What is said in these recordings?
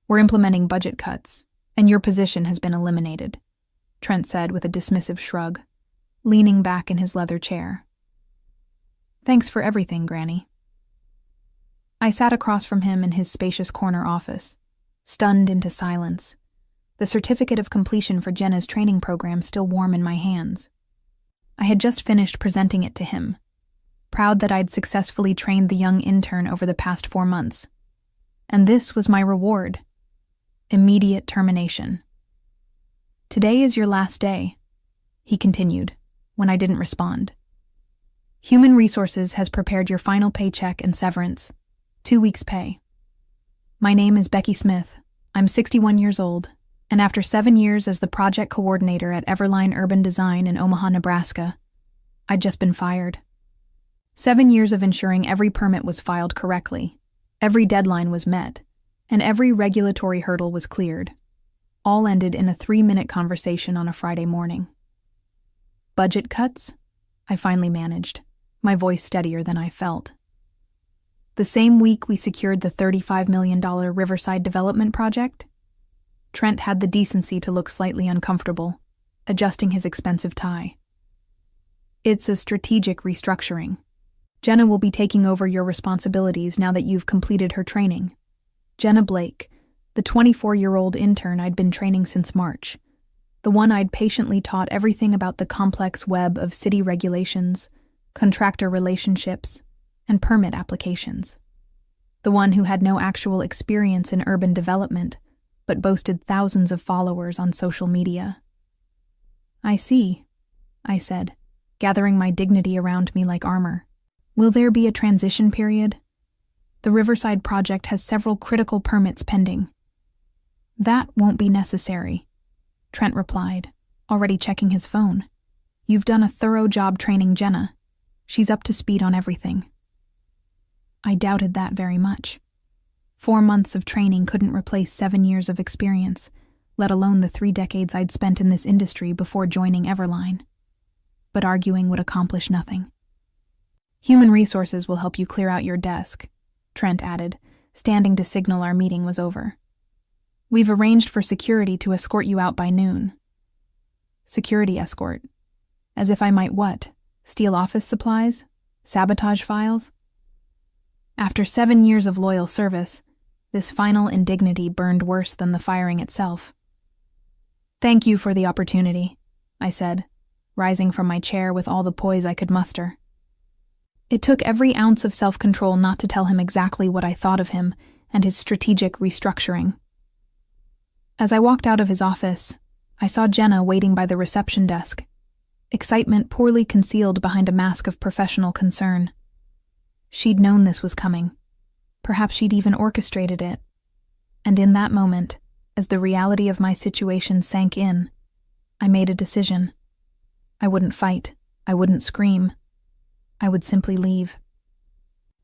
We're implementing budget cuts, and your position has been eliminated, Trent said with a dismissive shrug, leaning back in his leather chair. Thanks for everything, Granny. I sat across from him in his spacious corner office, stunned into silence, the certificate of completion for Jenna's training program still warm in my hands. I had just finished presenting it to him, proud that I'd successfully trained the young intern over the past 4 months. And this was my reward: immediate termination. Today is your last day, he continued, when I didn't respond. Human Resources has prepared your final paycheck and severance, 2 weeks' pay. My name is Becky Smith. I'm 61 years old, and after 7 years as the project coordinator at Everline Urban Design in Omaha, Nebraska, I'd just been fired. 7 years of ensuring every permit was filed correctly, every deadline was met, and every regulatory hurdle was cleared. All ended in a 3-minute conversation on a Friday morning. Budget cuts? I finally managed, my voice steadier than I felt. The same week we secured the $35 million Riverside development project, Trent had the decency to look slightly uncomfortable, adjusting his expensive tie. It's a strategic restructuring. Jenna will be taking over your responsibilities now that you've completed her training. Jenna Blake, the 24-year-old intern I'd been training since March, the one I'd patiently taught everything about the complex web of city regulations, contractor relationships, and permit applications. The one who had no actual experience in urban development, but boasted thousands of followers on social media. I see, I said, gathering my dignity around me like armor. Will there be a transition period? The Riverside project has several critical permits pending. That won't be necessary, Trent replied, already checking his phone. You've done a thorough job training Jenna. She's up to speed on everything. I doubted that very much. 4 months of training couldn't replace 7 years of experience, let alone the 3 decades I'd spent in this industry before joining Everline. But arguing would accomplish nothing. Human Resources will help you clear out your desk, Trent added, standing to signal our meeting was over. We've arranged for security to escort you out by noon. Security escort? As if I might what? Steal office supplies? Sabotage files? After 7 years of loyal service, this final indignity burned worse than the firing itself. Thank you for the opportunity, I said, rising from my chair with all the poise I could muster. It took every ounce of self-control not to tell him exactly what I thought of him and his strategic restructuring. As I walked out of his office, I saw Jenna waiting by the reception desk, excitement poorly concealed behind a mask of professional concern. She'd known this was coming. Perhaps she'd even orchestrated it. And in that moment, as the reality of my situation sank in, I made a decision. I wouldn't fight. I wouldn't scream. I would simply leave.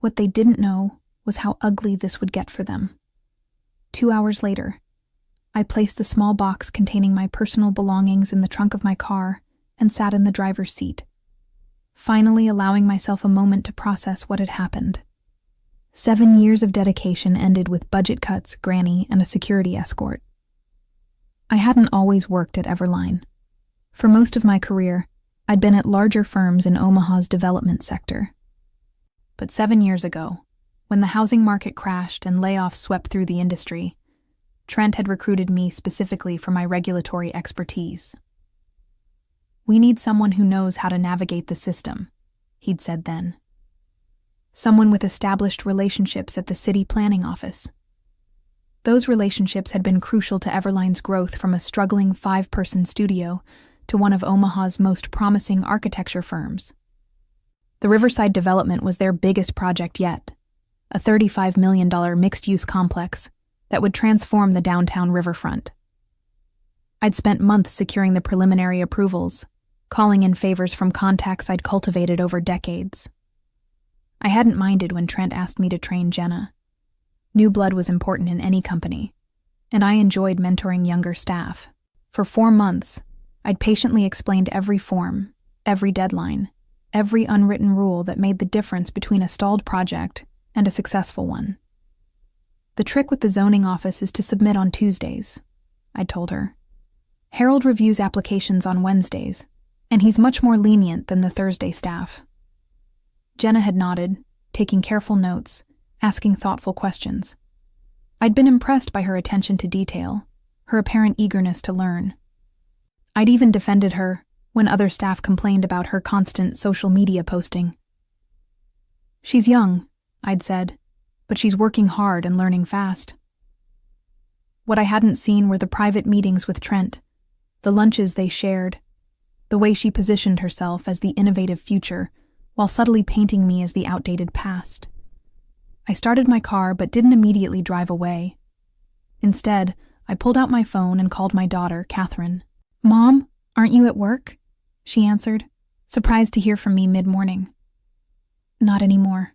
What they didn't know was how ugly this would get for them. 2 hours later, I placed the small box containing my personal belongings in the trunk of my car and sat in the driver's seat, finally allowing myself a moment to process what had happened. 7 years of dedication ended with budget cuts, Granny, and a security escort. I hadn't always worked at Everline. For most of my career, I'd been at larger firms in Omaha's development sector. But 7 years ago, when the housing market crashed and layoffs swept through the industry, Trent had recruited me specifically for my regulatory expertise. We need someone who knows how to navigate the system, he'd said then. Someone with established relationships at the city planning office. Those relationships had been crucial to Everline's growth from a struggling 5-person studio to one of Omaha's most promising architecture firms. The Riverside development was their biggest project yet, a $35 million mixed-use complex that would transform the downtown riverfront. I'd spent months securing the preliminary approvals, calling in favors from contacts I'd cultivated over decades. I hadn't minded when Trent asked me to train Jenna. New blood was important in any company, and I enjoyed mentoring younger staff. For 4 months, I'd patiently explained every form, every deadline, every unwritten rule that made the difference between a stalled project and a successful one. The trick with the zoning office is to submit on Tuesdays, I'd told her. Harold reviews applications on Wednesdays, and he's much more lenient than the Thursday staff. Jenna had nodded, taking careful notes, asking thoughtful questions. I'd been impressed by her attention to detail, her apparent eagerness to learn. I'd even defended her when other staff complained about her constant social media posting. She's young, I'd said, but she's working hard and learning fast. What I hadn't seen were the private meetings with Trent, the lunches they shared, the way she positioned herself as the innovative future while subtly painting me as the outdated past. I started my car but didn't immediately drive away. Instead, I pulled out my phone and called my daughter, Catherine. "Mom, aren't you at work?" she answered, surprised to hear from me mid-morning. "Not anymore,"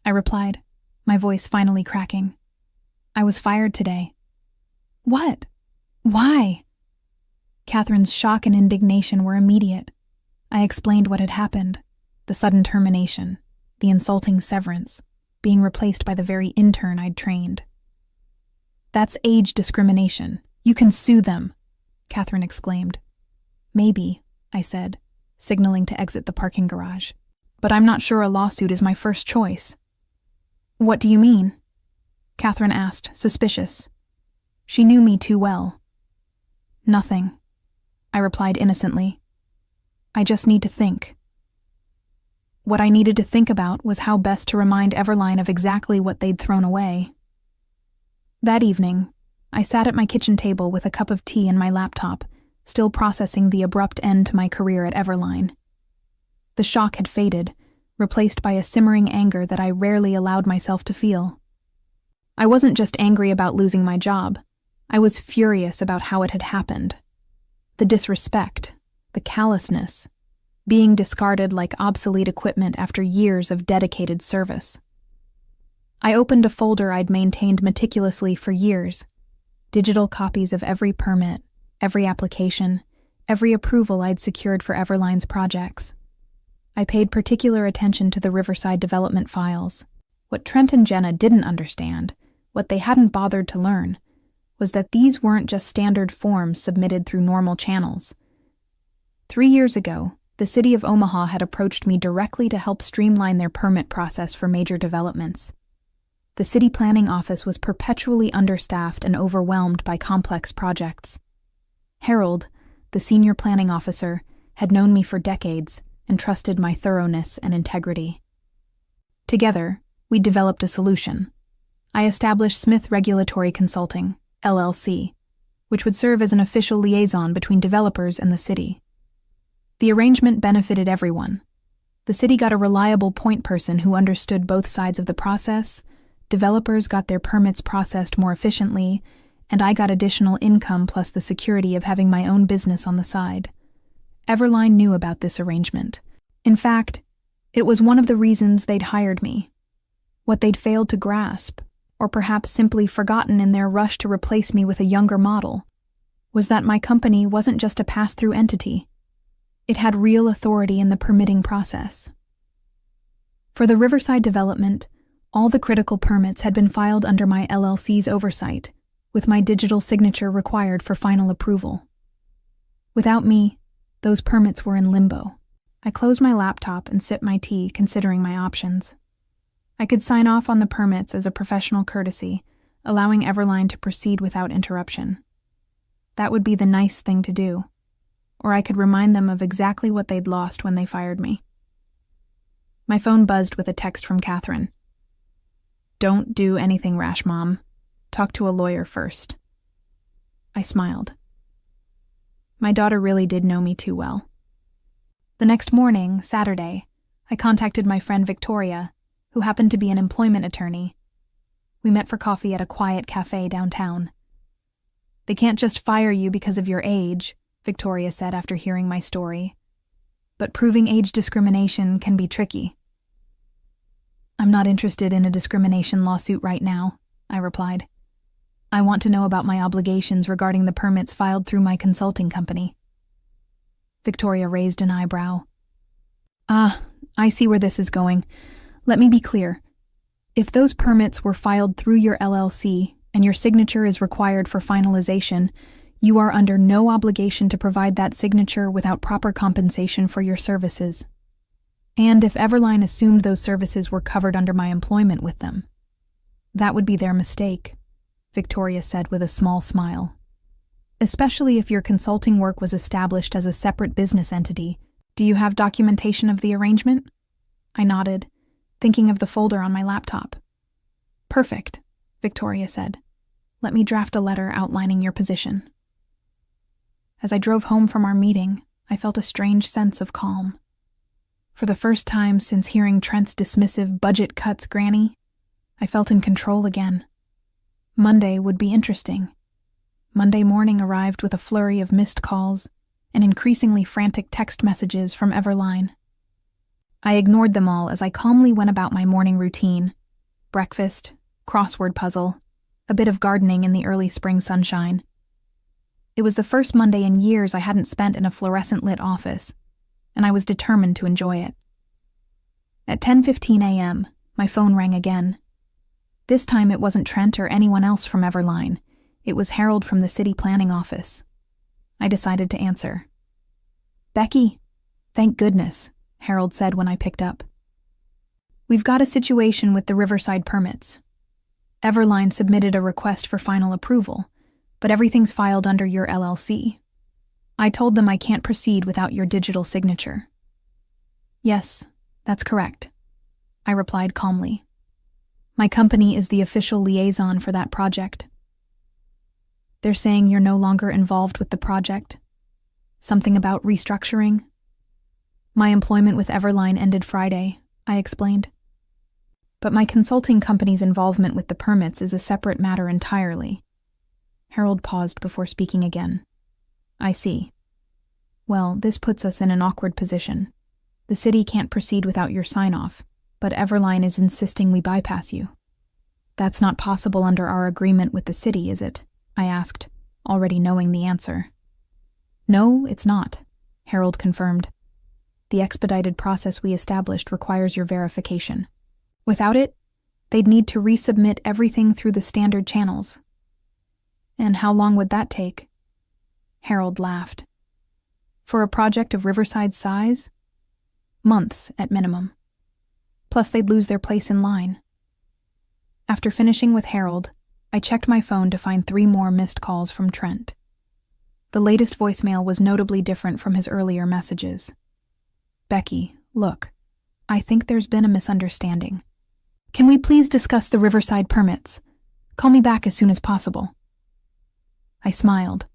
I replied, my voice finally cracking. "I was fired today." "What? Why?" Catherine's shock and indignation were immediate. I explained what had happened, the sudden termination, the insulting severance, being replaced by the very intern I'd trained. "That's age discrimination. You can sue them," Catherine exclaimed. "Maybe," I said, signaling to exit the parking garage. "But I'm not sure a lawsuit is my first choice." "What do you mean?" Catherine asked, suspicious. She knew me too well. "Nothing," I replied innocently. "I just need to think." What I needed to think about was how best to remind Everline of exactly what they'd thrown away. That evening, I sat at my kitchen table with a cup of tea and my laptop, still processing the abrupt end to my career at Everline. The shock had faded, replaced by a simmering anger that I rarely allowed myself to feel. I wasn't just angry about losing my job. I was furious about how it had happened. The disrespect, the callousness, being discarded like obsolete equipment after years of dedicated service. I opened a folder I'd maintained meticulously for years, digital copies of every permit, every application, every approval I'd secured for Everline's projects. I paid particular attention to the Riverside development files. What Trent and Jenna didn't understand, what they hadn't bothered to learn, was that these weren't just standard forms submitted through normal channels. 3 years ago, the city of Omaha had approached me directly to help streamline their permit process for major developments. The city planning office was perpetually understaffed and overwhelmed by complex projects. Harold, the senior planning officer, had known me for decades and trusted my thoroughness and integrity. Together, we developed a solution. I established Smith Regulatory Consulting, LLC, which would serve as an official liaison between developers and the city. The arrangement benefited everyone. The city got a reliable point person who understood both sides of the process, developers got their permits processed more efficiently, and I got additional income plus the security of having my own business on the side. Everline knew about this arrangement. In fact, it was one of the reasons they'd hired me. What they'd failed to grasp, or perhaps simply forgotten in their rush to replace me with a younger model, was that my company wasn't just a pass-through entity. It had real authority in the permitting process. For the Riverside development, all the critical permits had been filed under my LLC's oversight, with my digital signature required for final approval. Without me, those permits were in limbo. I closed my laptop and sipped my tea, considering my options. I could sign off on the permits as a professional courtesy, allowing Everline to proceed without interruption. That would be the nice thing to do, or I could remind them of exactly what they'd lost when they fired me. My phone buzzed with a text from Catherine. "Don't do anything rash, Mom. Talk to a lawyer first." I smiled. My daughter really did know me too well. The next morning, Saturday, I contacted my friend Victoria, who happened to be an employment attorney. We met for coffee at a quiet cafe downtown. "They can't just fire you because of your age," Victoria said after hearing my story. "But proving age discrimination can be tricky." "I'm not interested in a discrimination lawsuit right now," I replied. "I want to know about my obligations regarding the permits filed through my consulting company." Victoria raised an eyebrow. "I see where this is going. Let me be clear. If those permits were filed through your LLC and your signature is required for finalization, you are under no obligation to provide that signature without proper compensation for your services. And if Everline assumed those services were covered under my employment with them, that would be their mistake, Victoria said with a small smile. Especially if your consulting work was established as a separate business entity. Do you have documentation of the arrangement? I nodded, thinking of the folder on my laptop. Perfect, Victoria said. Let me draft a letter outlining your position. As I drove home from our meeting, I felt a strange sense of calm. For the first time since hearing Trent's dismissive budget cuts granny, I felt in control again. Monday would be interesting. Monday morning arrived with a flurry of missed calls and increasingly frantic text messages from Everline. I ignored them all as I calmly went about my morning routine: breakfast, crossword puzzle, a bit of gardening in the early spring sunshine. It was the first Monday in years I hadn't spent in a fluorescent-lit office, and I was determined to enjoy it. At 10:15 a.m., my phone rang again. This time it wasn't Trent or anyone else from Everline. It was Harold from the city planning office. I decided to answer. "Becky?" "Thank goodness," Harold said when I picked up. "We've got a situation with the Riverside permits. Everline submitted a request for final approval, but everything's filed under your LLC. I told them I can't proceed without your digital signature." "Yes, that's correct," I replied calmly. "My company is the official liaison for that project." "They're saying you're no longer involved with the project? Something about restructuring?" "My employment with Everline ended Friday," I explained. "But my consulting company's involvement with the permits is a separate matter entirely." Harold paused before speaking again. "I see. Well, this puts us in an awkward position. The city can't proceed without your sign-off, but Everline is insisting we bypass you." "That's not possible under our agreement with the city, is it?" I asked, already knowing the answer. "No, it's not," Harold confirmed. "The expedited process we established requires your verification. Without it, they'd need to resubmit everything through the standard channels." "And how long would that take?" Harold laughed. "For a project of Riverside's size? Months at minimum. Plus they'd lose their place in line." After finishing with Harold, I checked my phone to find 3 more missed calls from Trent. The latest voicemail was notably different from his earlier messages. "Becky, look, I think there's been a misunderstanding. Can we please discuss the Riverside permits? Call me back as soon as possible." I smiled.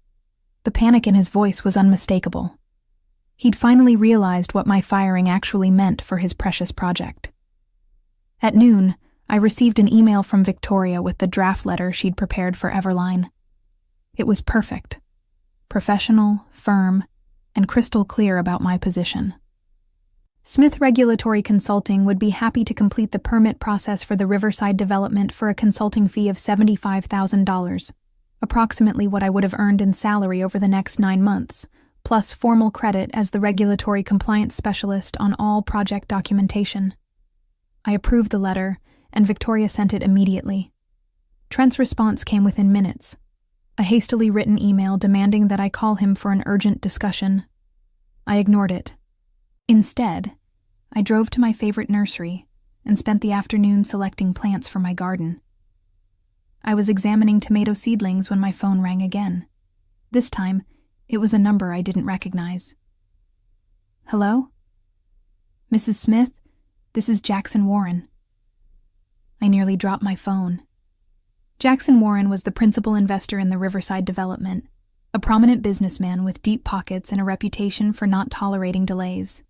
The panic in his voice was unmistakable. He'd finally realized what my firing actually meant for his precious project. At noon, I received an email from Victoria with the draft letter she'd prepared for Everline. It was perfect. Professional, firm, and crystal clear about my position. Smith Regulatory Consulting would be happy to complete the permit process for the Riverside development for a consulting fee of $75,000, approximately what I would have earned in salary over the next 9 months, plus formal credit as the regulatory compliance specialist on all project documentation. I approved the letter, and Victoria sent it immediately. Trent's response came within minutes, a hastily written email demanding that I call him for an urgent discussion. I ignored it. Instead, I drove to my favorite nursery and spent the afternoon selecting plants for my garden. I was examining tomato seedlings when my phone rang again. This time, it was a number I didn't recognize. "Hello? Mrs. Smith, this is Jackson Warren." I nearly dropped my phone. Jackson Warren was the principal investor in the Riverside development, a prominent businessman with deep pockets and a reputation for not tolerating delays.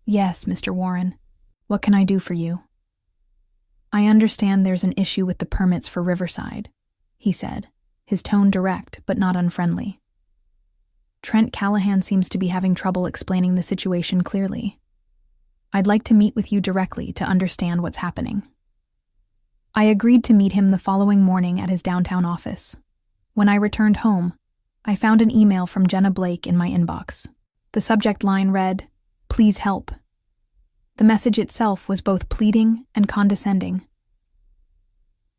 "Yes, Mr. Warren. What can I do for you?" "I understand there's an issue with the permits for Riverside," he said, his tone direct but not unfriendly. "Trent Callahan seems to be having trouble explaining the situation clearly. I'd like to meet with you directly to understand what's happening." I agreed to meet him the following morning at his downtown office. When I returned home, I found an email from Jenna Blake in my inbox. The subject line read, "Please help." The message itself was both pleading and condescending.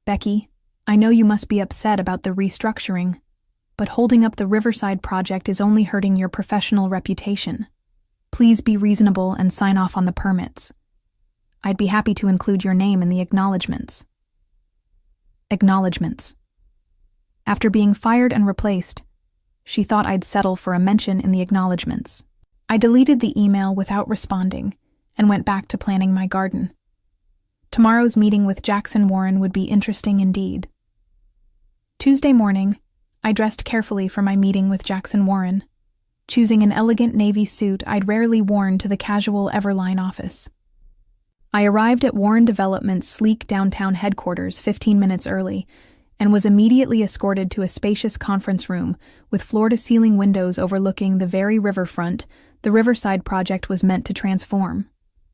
"Becky, I know you must be upset about the restructuring, but holding up the Riverside project is only hurting your professional reputation. Please be reasonable and sign off on the permits. I'd be happy to include your name in the acknowledgments." Acknowledgments. After being fired and replaced, she thought I'd settle for a mention in the acknowledgments. I deleted the email without responding and went back to planning my garden. Tomorrow's meeting with Jackson Warren would be interesting indeed. Tuesday morning, I dressed carefully for my meeting with Jackson Warren, choosing an elegant navy suit I'd rarely worn to the casual Everline office. I arrived at Warren Development's sleek downtown headquarters 15 minutes early and was immediately escorted to a spacious conference room with floor-to-ceiling windows overlooking the very riverfront the Riverside project was meant to transform.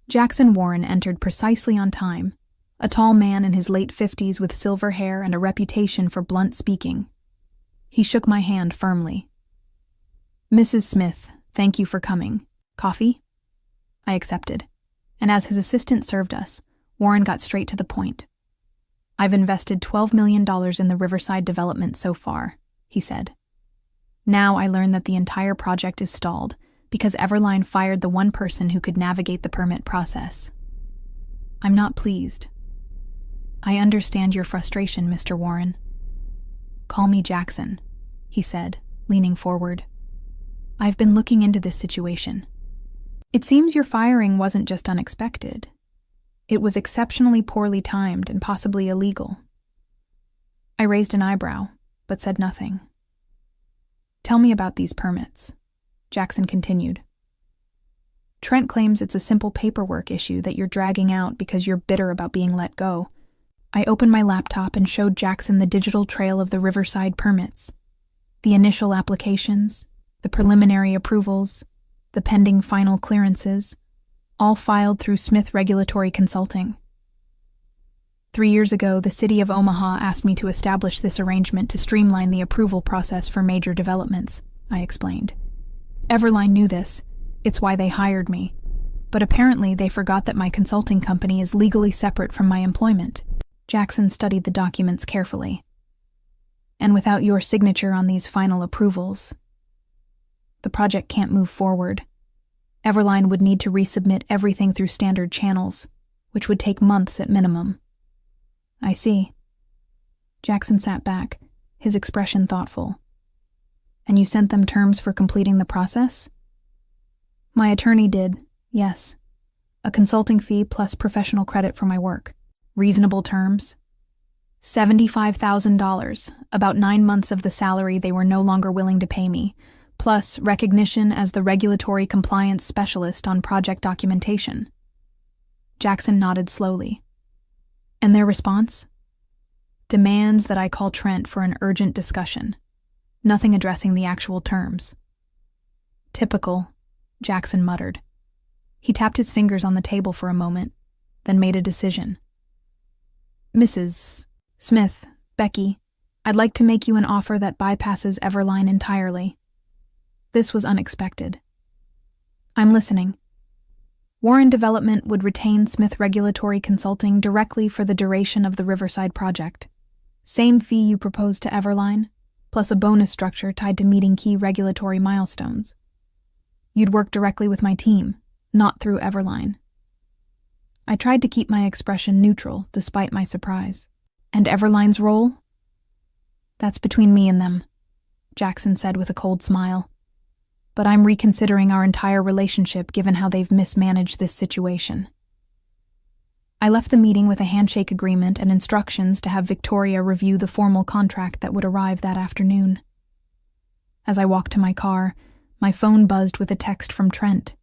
Jackson Warren entered precisely on time, a tall man in his late 50s with silver hair and a reputation for blunt speaking. He shook my hand firmly. "Mrs. Smith, thank you for coming. Coffee?" I accepted, and as his assistant served us, Warren got straight to the point. "I've invested $12 million in the Riverside development so far," he said. "Now I learn that the entire project is stalled because Everline fired the one person who could navigate the permit process. I'm not pleased. I understand your frustration, Mr. Warren." "Call me Jackson," he said, leaning forward. "I've been looking into this situation. It seems your firing wasn't just unexpected. It was exceptionally poorly timed and possibly illegal." I raised an eyebrow, but said nothing. "Tell me about these permits," Jackson continued. "Trent claims it's a simple paperwork issue that you're dragging out because you're bitter about being let go." I opened my laptop and showed Jackson the digital trail of the Riverside permits. The initial applications, the preliminary approvals, the pending final clearances, all filed through Smith Regulatory Consulting. 3 years ago, the city of Omaha asked me to establish this arrangement to streamline the approval process for major developments, I explained. Everline knew this. It's why they hired me. But apparently they forgot that my consulting company is legally separate from my employment. Jackson studied the documents carefully. "And without your signature on these final approvals, the project can't move forward. Everline would need to resubmit everything through standard channels, which would take months at minimum." "I see." Jackson sat back, his expression thoughtful. "And you sent them terms for completing the process?" "My attorney did, yes. A consulting fee plus professional credit for my work." "Reasonable terms?" $75,000, about 9 months of the salary they were no longer willing to pay me, plus recognition as the regulatory compliance specialist on project documentation. Jackson nodded slowly. "And their response?" "Demands that I call Trent for an urgent discussion. Nothing addressing the actual terms." "Typical," Jackson muttered. He tapped his fingers on the table for a moment, then made a decision. "Mrs. Smith, Becky, I'd like to make you an offer that bypasses Everline entirely." This was unexpected. "I'm listening." "Warren Development would retain Smith Regulatory Consulting directly for the duration of the Riverside project. Same fee you proposed to Everline, plus a bonus structure tied to meeting key regulatory milestones. You'd work directly with my team, not through Everline." I tried to keep my expression neutral despite my surprise. "And Everline's role?" "That's between me and them," Jackson said with a cold smile. "But I'm reconsidering our entire relationship given how they've mismanaged this situation." I left the meeting with a handshake agreement and instructions to have Victoria review the formal contract that would arrive that afternoon. As I walked to my car, my phone buzzed with a text from Trent.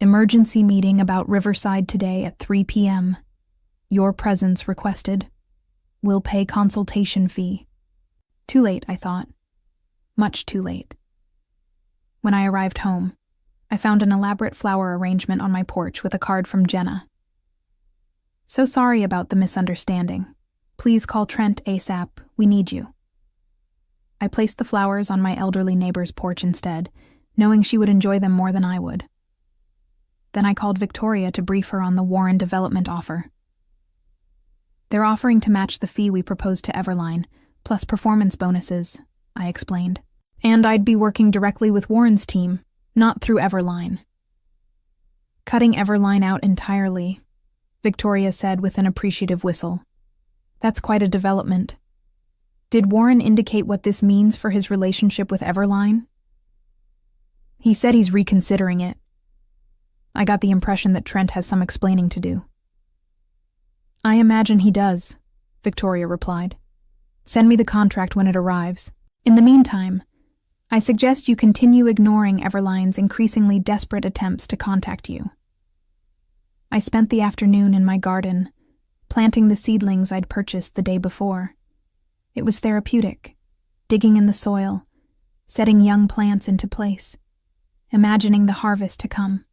"Emergency meeting about Riverside today at 3 p.m. Your presence requested. Will pay consultation fee." Too late, I thought. Much too late. When I arrived home, I found an elaborate flower arrangement on my porch with a card from Jenna. "So sorry about the misunderstanding. Please call Trent ASAP. We need you." I placed the flowers on my elderly neighbor's porch instead, knowing she would enjoy them more than I would. Then I called Victoria to brief her on the Warren development offer. They're offering to match the fee we proposed to Everline, plus performance bonuses, I explained. And I'd be working directly with Warren's team, not through Everline. Cutting Everline out entirely, Victoria said with an appreciative whistle. That's quite a development. Did Warren indicate what this means for his relationship with Everline? He said he's reconsidering it. I got the impression that Trent has some explaining to do. I imagine he does, Victoria replied. Send me the contract when it arrives. In the meantime, I suggest you continue ignoring Everline's increasingly desperate attempts to contact you. I spent the afternoon in my garden, planting the seedlings I'd purchased the day before. It was therapeutic, digging in the soil, setting young plants into place, imagining the harvest to come.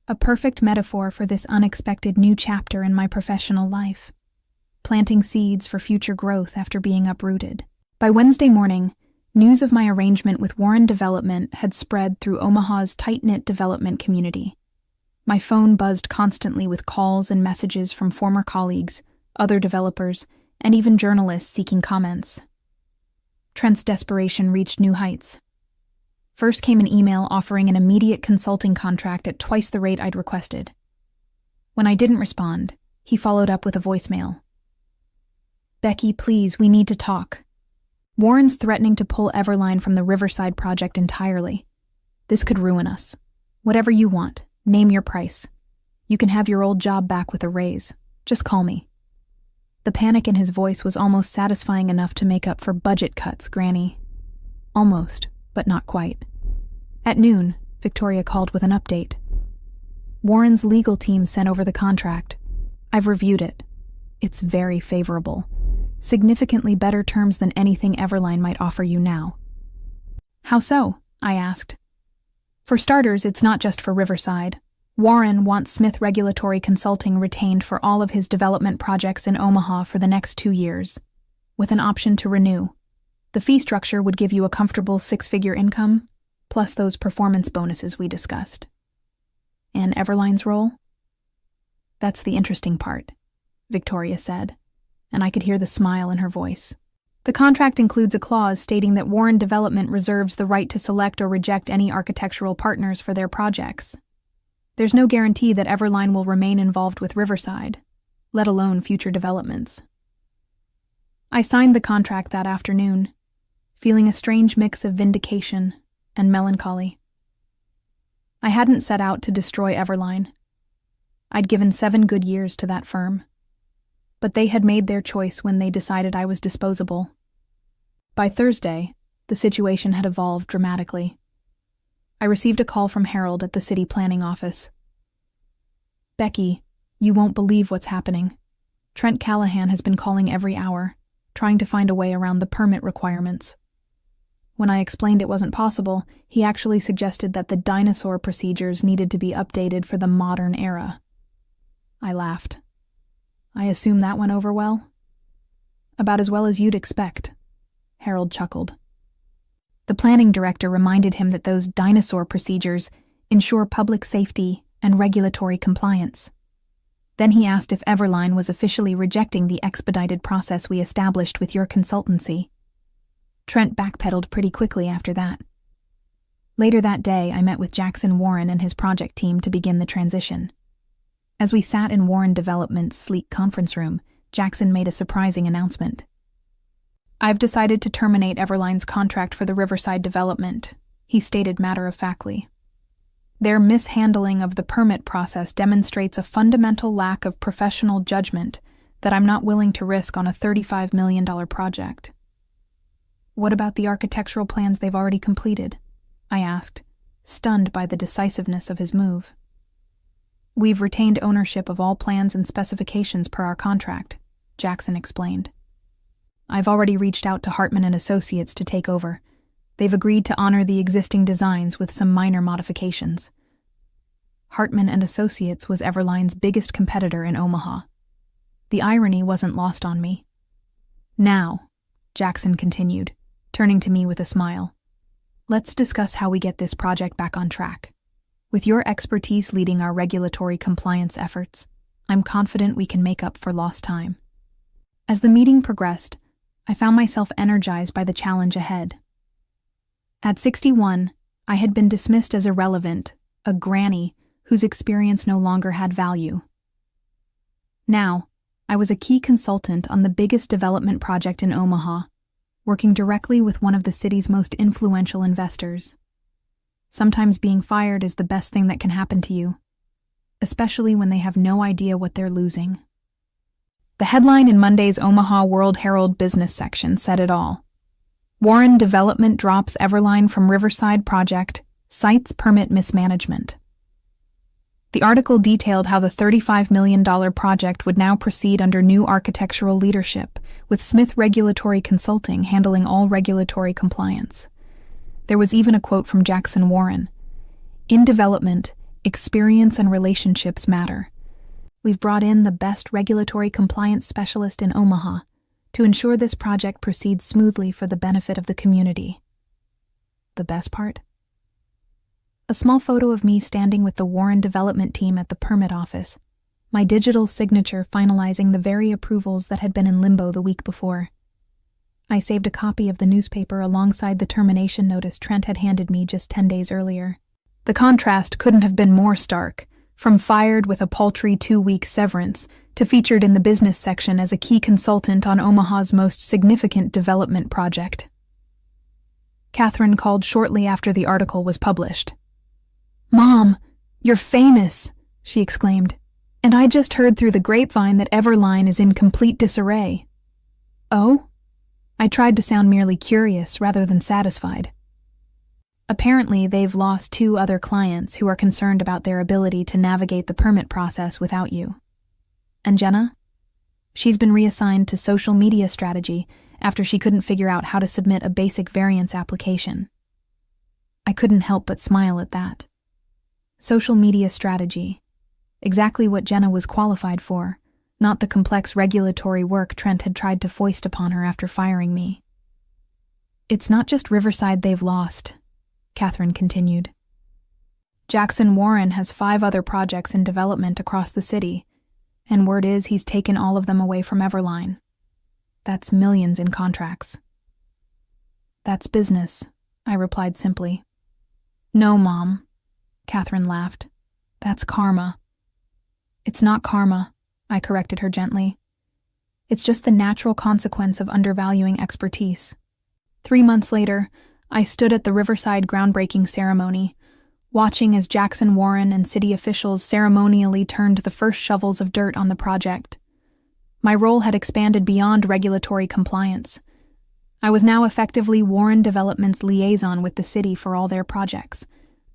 A perfect metaphor for this unexpected new chapter in my professional life, planting seeds for future growth after being uprooted. By Wednesday morning, news of my arrangement with Warren Development had spread through Omaha's tight-knit development community. My phone buzzed constantly with calls and messages from former colleagues, other developers, and even journalists seeking comments. Trent's desperation reached new heights. First came an email offering an immediate consulting contract at twice the rate I'd requested. When I didn't respond, he followed up with a voicemail. Becky, please, we need to talk. Warren's threatening to pull Everline from the Riverside project entirely. This could ruin us. Whatever you want, name your price. You can have your old job back with a raise. Just call me. The panic in his voice was almost satisfying enough to make up for budget cuts, Granny. Almost, but not quite. At noon, Victoria called with an update. Warren's legal team sent over the contract. I've reviewed it. It's very favorable. Significantly better terms than anything Everline might offer you now. How so? I asked. For starters, it's not just for Riverside. Warren wants Smith Regulatory Consulting retained for all of his development projects in Omaha for the next 2 years, with an option to renew. The fee structure would give you a comfortable 6-figure income, plus those performance bonuses we discussed. And Everline's role? That's the interesting part, Victoria said, and I could hear the smile in her voice. The contract includes a clause stating that Warren Development reserves the right to select or reject any architectural partners for their projects. There's no guarantee that Everline will remain involved with Riverside, let alone future developments. I signed the contract that afternoon, feeling a strange mix of vindication and melancholy. I hadn't set out to destroy Everline. I'd given 7 good years to that firm. But they had made their choice when they decided I was disposable. By Thursday, the situation had evolved dramatically. I received a call from Harold at the city planning office. Becky, you won't believe what's happening. Trent Callahan has been calling every hour, trying to find a way around the permit requirements. When I explained it wasn't possible, he actually suggested that the dinosaur procedures needed to be updated for the modern era. I laughed. I assume that went over well? About as well as you'd expect, Harold chuckled. The planning director reminded him that those dinosaur procedures ensure public safety and regulatory compliance. Then he asked if Everline was officially rejecting the expedited process we established with your consultancy. Trent backpedaled pretty quickly after that. Later that day, I met with Jackson Warren and his project team to begin the transition. As we sat in Warren Development's sleek conference room, Jackson made a surprising announcement. I've decided to terminate Everline's contract for the Riverside development, he stated matter-of-factly. Their mishandling of the permit process demonstrates a fundamental lack of professional judgment that I'm not willing to risk on a $35 million project. What about the architectural plans they've already completed? I asked, stunned by the decisiveness of his move. We've retained ownership of all plans and specifications per our contract, Jackson explained. I've already reached out to Hartman and Associates to take over. They've agreed to honor the existing designs with some minor modifications. Hartman and Associates was Everline's biggest competitor in Omaha. The irony wasn't lost on me. Now, Jackson continued, turning to me with a smile, let's discuss how we get this project back on track. With your expertise leading our regulatory compliance efforts, I'm confident we can make up for lost time. As the meeting progressed, I found myself energized by the challenge ahead. At 61, I had been dismissed as irrelevant, a granny whose experience no longer had value. Now, I was a key consultant on the biggest development project in Omaha, working directly with one of the city's most influential investors. Sometimes being fired is the best thing that can happen to you, especially when they have no idea what they're losing. The headline in Monday's Omaha World-Herald business section said it all. Warren Development drops Everline from Riverside project, cites permit mismanagement. The article detailed how the $35 million project would now proceed under new architectural leadership, with Smith Regulatory Consulting handling all regulatory compliance. There was even a quote from Jackson Warren. In development, experience and relationships matter. We've brought in the best regulatory compliance specialist in Omaha to ensure this project proceeds smoothly for the benefit of the community. The best part? A small photo of me standing with the Warren development team at the permit office, my digital signature finalizing the very approvals that had been in limbo the week before. I saved a copy of the newspaper alongside the termination notice Trent had handed me just 10 days earlier. The contrast couldn't have been more stark, from fired with a paltry 2-week severance to featured in the business section as a key consultant on Omaha's most significant development project. Catherine called shortly after the article was published. "Mom, you're famous," she exclaimed, "and I just heard through the grapevine that Everline is in complete disarray." "Oh?" I tried to sound merely curious rather than satisfied. Apparently, they've lost 2 other clients who are concerned about their ability to navigate the permit process without you. And Jenna? She's been reassigned to social media strategy after she couldn't figure out how to submit a basic variance application. I couldn't help but smile at that. Social media strategy. Exactly what Jenna was qualified for, not the complex regulatory work Trent had tried to foist upon her after firing me. "It's not just Riverside they've lost," Catherine continued. "Jackson Warren has 5 other projects in development across the city, and word is he's taken all of them away from Everline. That's millions in contracts." "That's business," I replied simply. "No, Mom," Catherine laughed. "That's karma." "It's not karma," I corrected her gently. "It's just the natural consequence of undervaluing expertise." 3 months later, I stood at the Riverside groundbreaking ceremony, watching as Jackson Warren and city officials ceremonially turned the first shovels of dirt on the project. My role had expanded beyond regulatory compliance. I was now effectively Warren Development's liaison with the city for all their projects,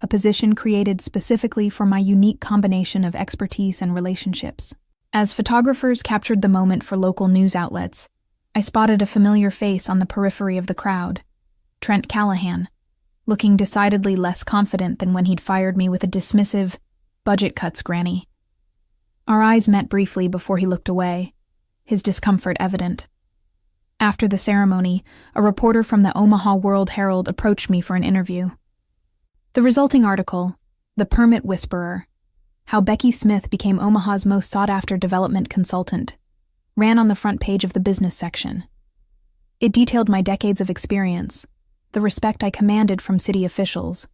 a position created specifically for my unique combination of expertise and relationships. As photographers captured the moment for local news outlets, I spotted a familiar face on the periphery of the crowd, Trent Callahan, looking decidedly less confident than when he'd fired me with a dismissive, "Budget cuts, Granny." Our eyes met briefly before he looked away, his discomfort evident. After the ceremony, a reporter from the Omaha World-Herald approached me for an interview. The resulting article, "The Permit Whisperer: How Becky Smith Became Omaha's Most Sought-After Development Consultant," ran on the front page of the business section. It detailed my decades of experience, the respect I commanded from city officials,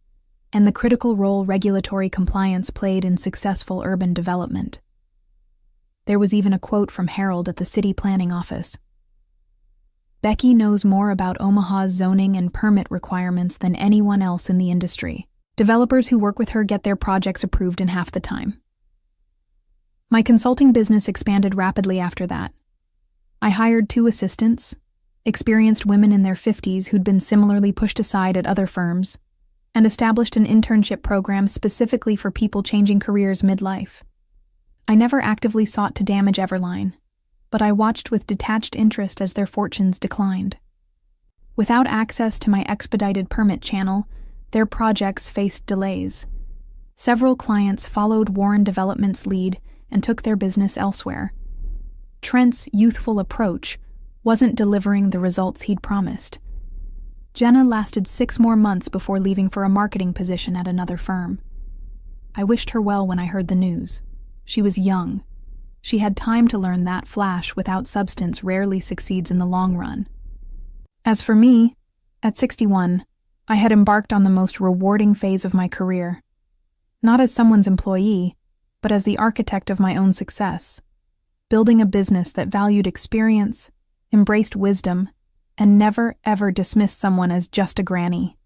and the critical role regulatory compliance played in successful urban development. There was even a quote from Harold at the city planning office. "Becky knows more about Omaha's zoning and permit requirements than anyone else in the industry. Developers who work with her get their projects approved in half the time." My consulting business expanded rapidly after that. I hired 2 assistants, experienced women in their 50s who'd been similarly pushed aside at other firms, and established an internship program specifically for people changing careers midlife. I never actively sought to damage Everline, but I watched with detached interest as their fortunes declined. Without access to my expedited permit channel, their projects faced delays. Several clients followed Warren Development's lead and took their business elsewhere. Trent's youthful approach wasn't delivering the results he'd promised. Jenna lasted 6 more months before leaving for a marketing position at another firm. I wished her well when I heard the news. She was young. She had time to learn that flash without substance rarely succeeds in the long run. As for me, at 61, I had embarked on the most rewarding phase of my career. Not as someone's employee, but as the architect of my own success, building a business that valued experience, embraced wisdom, and never ever dismissed someone as just a granny.